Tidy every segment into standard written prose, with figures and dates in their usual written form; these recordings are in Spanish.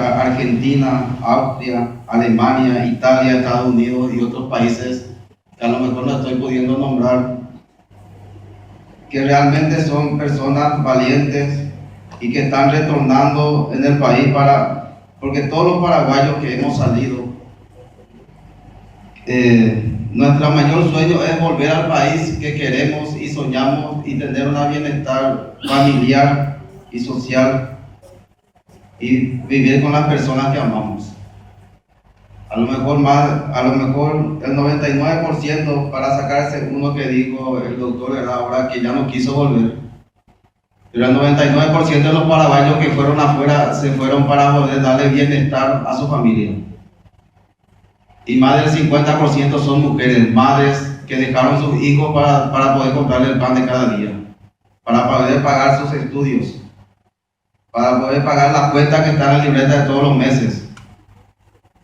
Bélgica, Argentina, Austria, Alemania, Italia, Estados Unidos y otros países que a lo mejor no estoy pudiendo nombrar, que realmente son personas valientes y que están retornando en el país porque todos los paraguayos que hemos salido, nuestro mayor sueño es volver al país que queremos y soñamos y tener un bienestar familiar y social y vivir con las personas que amamos. A lo mejor el 99% para sacarse uno que dijo el doctor era ahora que ya no quiso volver. Pero el 99% de los paraguayos que fueron afuera se fueron para poder darle bienestar a su familia. Y más del 50% son mujeres, madres que dejaron sus hijos para poder comprarle el pan de cada día, para poder pagar sus estudios, para poder pagar las cuentas que están en la libreta de todos los meses.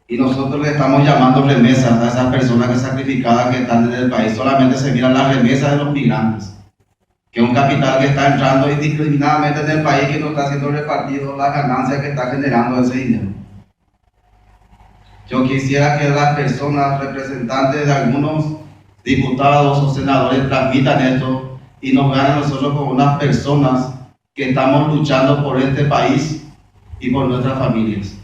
Y nosotros le estamos llamando remesas a esas personas que sacrificadas que están en el país. Solamente se miran las remesas de los migrantes, que es un capital que está entrando indiscriminadamente en el país, que no está siendo repartido las ganancias que está generando ese dinero. Yo quisiera que las personas, representantes de algunos diputados o senadores, transmitan esto y nos vean a nosotros como unas personas que estamos luchando por este país y por nuestras familias.